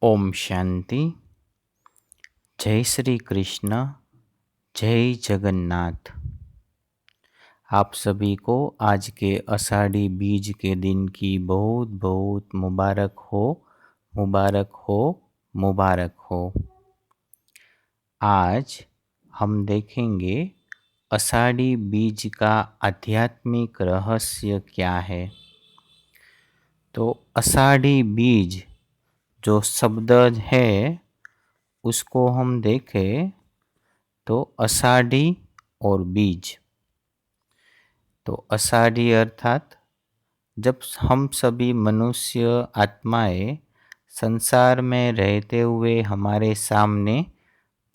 ओम शांति। जय श्री कृष्ण। जय जगन्नाथ। आप सभी को आज के आषाढ़ी बीज के दिन की बहुत बहुत मुबारक हो, मुबारक हो, मुबारक हो। आज हम देखेंगे आषाढ़ी बीज का आध्यात्मिक रहस्य क्या है। तो आषाढ़ी बीज जो शब्द है उसको हम देखें तो आषाढ़ी और बीज। तो आषाढ़ी अर्थात जब हम सभी मनुष्य आत्माएं संसार में रहते हुए हमारे सामने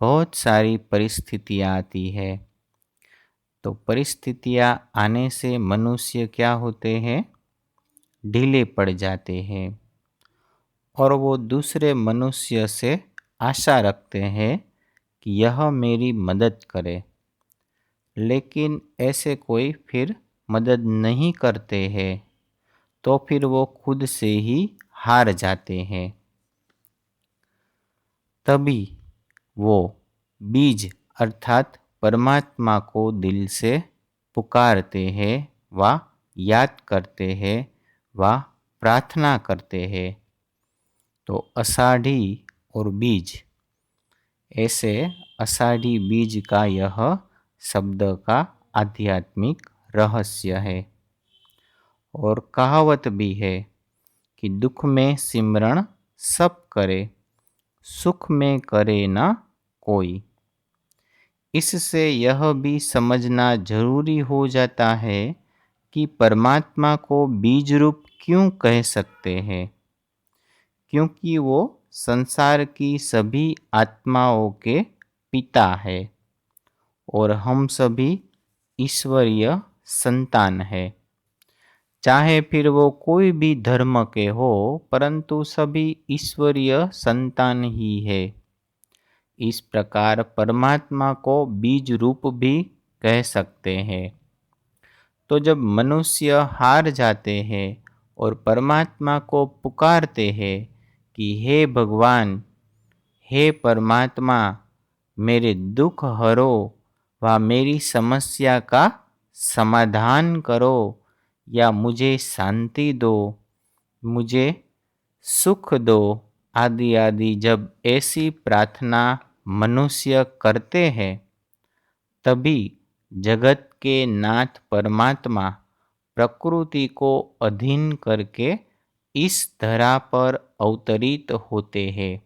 बहुत सारी परिस्थितियाँ आती है। तो परिस्थितियाँ आने से मनुष्य क्या होते हैं, ढीले पड़ जाते हैं और वो दूसरे मनुष्य से आशा रखते हैं कि यह मेरी मदद करे, लेकिन ऐसे कोई फिर मदद नहीं करते हैं तो फिर वो खुद से ही हार जाते हैं। तभी वो बीज अर्थात परमात्मा को दिल से पुकारते हैं व याद करते हैं व प्रार्थना करते हैं। तो आषाढ़ी और बीज, ऐसे आषाढ़ी बीज का यह शब्द का आध्यात्मिक रहस्य है। और कहावत भी है कि दुख में सिमरण सब करे, सुख में करे ना कोई। इससे यह भी समझना जरूरी हो जाता है कि परमात्मा को बीज रूप क्यों कह सकते हैं, क्योंकि वो संसार की सभी आत्माओं के पिता है और हम सभी ईश्वरीय संतान है। चाहे फिर वो कोई भी धर्म के हो, परंतु सभी ईश्वरीय संतान ही है। इस प्रकार परमात्मा को बीज रूप भी कह सकते हैं। तो जब मनुष्य हार जाते हैं और परमात्मा को पुकारते हैं कि हे भगवान, हे परमात्मा, मेरे दुख हरो व मेरी समस्या का समाधान करो या मुझे शांति दो, मुझे सुख दो, आदि आदि जब ऐसी प्रार्थना मनुष्य करते हैं, तभी जगत के नाथ परमात्मा प्रकृति को अधीन करके इस धरा पर अवतरित होते हैं।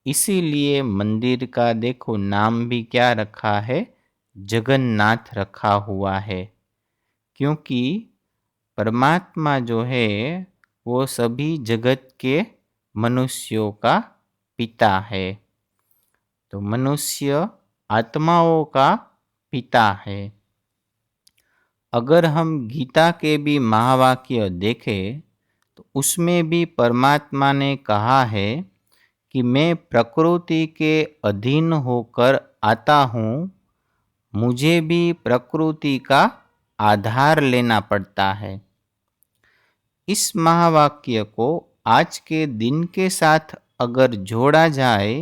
इसीलिए मंदिर का देखो नाम भी क्या रखा है, जगन्नाथ रखा हुआ है, क्योंकि परमात्मा जो है वो सभी जगत के मनुष्यों का पिता है। तो मनुष्य आत्माओं का पिता है। अगर हम गीता के भी महावाक्य देखें तो उसमें भी परमात्मा ने कहा है कि मैं प्रकृति के अधीन होकर आता हूँ, मुझे भी प्रकृति का आधार लेना पड़ता है। इस महावाक्य को आज के दिन के साथ अगर जोड़ा जाए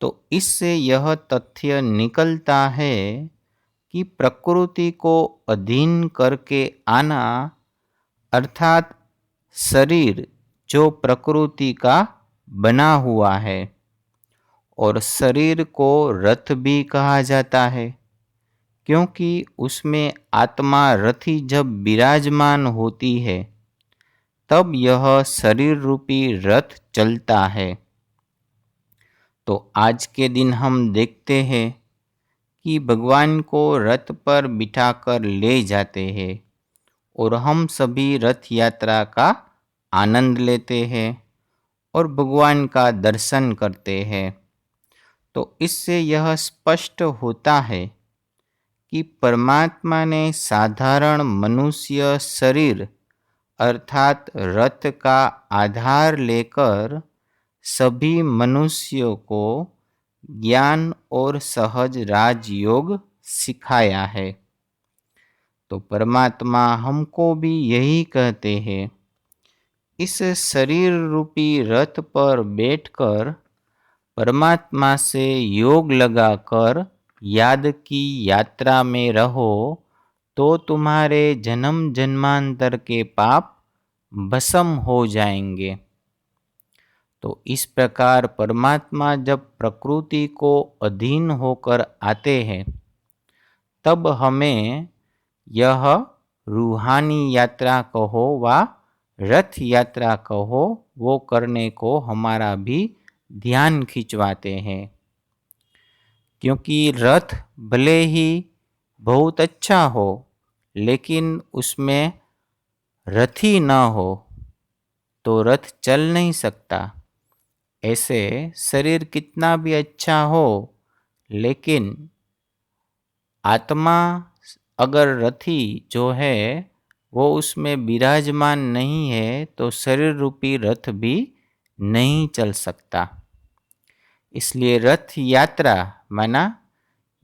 तो इससे यह तथ्य निकलता है कि प्रकृति को अधीन करके आना अर्थात शरीर जो प्रकृति का बना हुआ है, और शरीर को रथ भी कहा जाता है, क्योंकि उसमें आत्मा रथी जब विराजमान होती है तब यह शरीर रूपी रथ चलता है। तो आज के दिन हम देखते हैं कि भगवान को रथ पर बिठाकर ले जाते हैं और हम सभी रथ यात्रा का आनंद लेते हैं और भगवान का दर्शन करते हैं। तो इससे यह स्पष्ट होता है कि परमात्मा ने साधारण मनुष्य शरीर अर्थात रथ का आधार लेकर सभी मनुष्यों को ज्ञान और सहज राजयोग सिखाया है। तो परमात्मा हमको भी यही कहते हैं इस शरीर रूपी रथ पर बैठकर परमात्मा से योग लगाकर याद की यात्रा में रहो तो तुम्हारे जन्म जन्मांतर के पाप भस्म हो जाएंगे। तो इस प्रकार परमात्मा जब प्रकृति को अधीन होकर आते हैं तब हमें यह रूहानी यात्रा कहो व रथ यात्रा कहो, वो करने को हमारा भी ध्यान खिंचवाते हैं। क्योंकि रथ भले ही बहुत अच्छा हो लेकिन उसमें रथी न हो तो रथ चल नहीं सकता। ऐसे शरीर कितना भी अच्छा हो लेकिन आत्मा अगर रथी जो है वो उसमें विराजमान नहीं है तो शरीर रूपी रथ भी नहीं चल सकता। इसलिए रथ यात्रा माना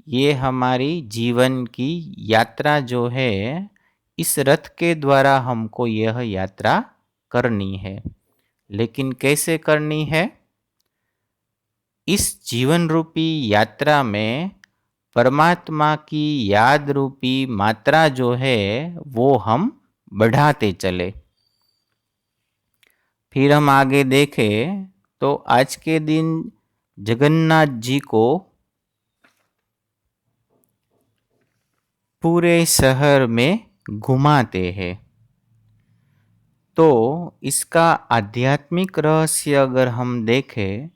ये हमारी जीवन की यात्रा जो है, इस रथ के द्वारा हमको यह यात्रा करनी है। लेकिन कैसे करनी है? इस जीवन रूपी यात्रा में परमात्मा की याद रूपी मात्रा जो है वो हम बढ़ाते चले। फिर हम आगे देखें तो आज के दिन जगन्नाथ जी को पूरे शहर में घुमाते हैं। तो इसका आध्यात्मिक रहस्य अगर हम देखें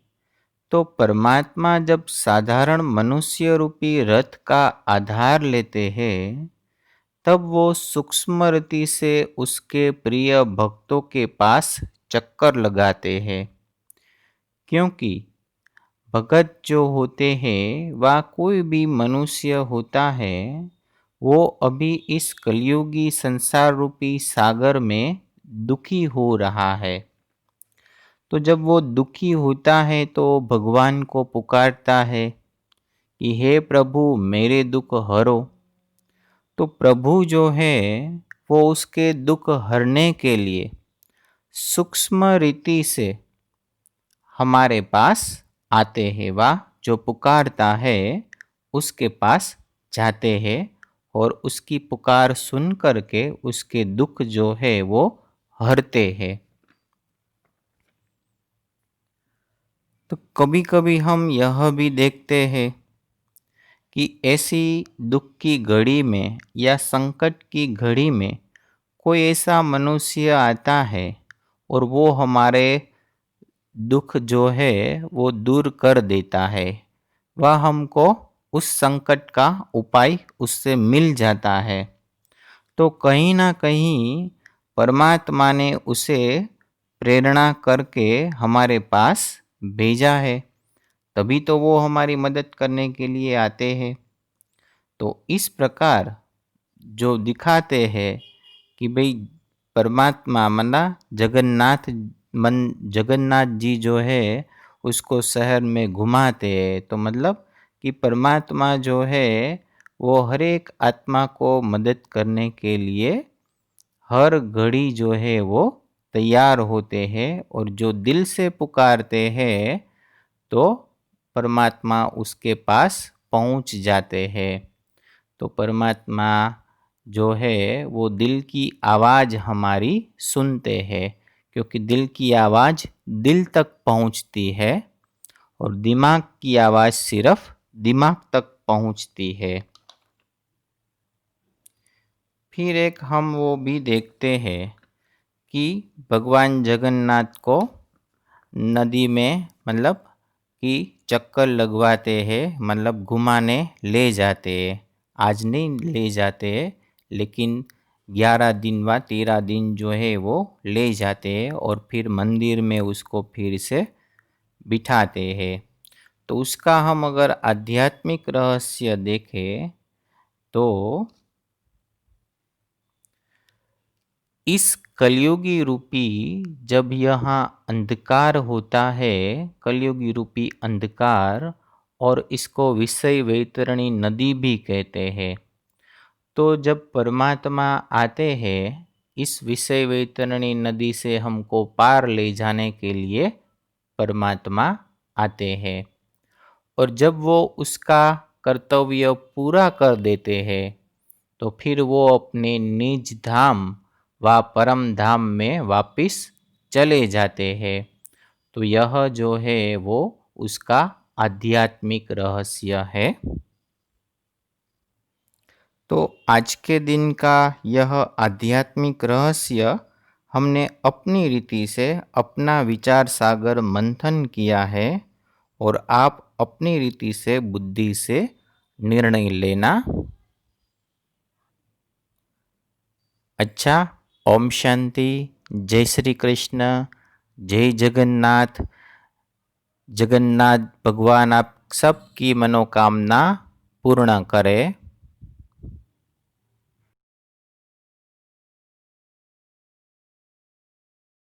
तो परमात्मा जब साधारण मनुष्य रूपी रथ का आधार लेते हैं तब वो सूक्ष्म रीति से उसके प्रिय भक्तों के पास चक्कर लगाते हैं। क्योंकि भगत जो होते हैं व कोई भी मनुष्य होता है वो अभी इस कलयुगी संसार रूपी सागर में दुखी हो रहा है। तो जब वो दुखी होता है तो भगवान को पुकारता है कि हे प्रभु मेरे दुख हरो। तो प्रभु जो है वो उसके दुख हरने के लिए सूक्ष्म रीति से हमारे पास आते हैं व जो पुकारता है उसके पास जाते हैं और उसकी पुकार सुन करके उसके दुख जो है वो हरते हैं। तो कभी कभी हम यह भी देखते हैं कि ऐसी दुख की घड़ी में या संकट की घड़ी में कोई ऐसा मनुष्य आता है और वो हमारे दुख जो है वो दूर कर देता है, वह हमको उस संकट का उपाय उससे मिल जाता है। तो कहीं ना कहीं परमात्मा ने उसे प्रेरणा करके हमारे पास भेजा है, तभी तो वो हमारी मदद करने के लिए आते हैं। तो इस प्रकार जो दिखाते हैं कि भाई परमात्मा मना जगन्नाथ जी जो है उसको शहर में घुमाते हैं, तो मतलब कि परमात्मा जो है वो हर एक आत्मा को मदद करने के लिए हर घड़ी जो है वो तैयार होते हैं और जो दिल से पुकारते हैं तो परमात्मा उसके पास पहुंच जाते हैं। तो परमात्मा जो है वो दिल की आवाज़ हमारी सुनते हैं, क्योंकि दिल की आवाज़ दिल तक पहुंचती है और दिमाग की आवाज़ सिर्फ दिमाग तक पहुंचती है। फिर एक हम वो भी देखते हैं कि भगवान जगन्नाथ को नदी में मतलब कि चक्कर लगवाते हैं, मतलब घुमाने ले जाते हैं। आज नहीं ले जाते हैं लेकिन 11 दिन व 13 दिन जो है वो ले जाते हैं और फिर मंदिर में उसको फिर से बिठाते हैं। तो उसका हम अगर आध्यात्मिक रहस्य देखें तो इस कलयुगी रूपी जब यहाँ अंधकार होता है, कलयुगी रूपी अंधकार, और इसको विषय वैतरणी नदी भी कहते हैं। तो जब परमात्मा आते हैं इस विषय वैतरणी नदी से हमको पार ले जाने के लिए परमात्मा आते हैं। और जब वो उसका कर्तव्य पूरा कर देते हैं तो फिर वो अपने निज धाम व परम धाम में वापिस चले जाते हैं। तो यह जो है वो उसका आध्यात्मिक रहस्य है। तो आज के दिन का यह आध्यात्मिक रहस्य हमने अपनी रीति से अपना विचार सागर मंथन किया है और आप अपनी रीति से बुद्धि से निर्णय लेना। अच्छा, ओम शांति, जय श्री कृष्ण, जय जगन्नाथ। जगन्नाथ भगवान आप सबकी मनोकामना पूर्ण करे।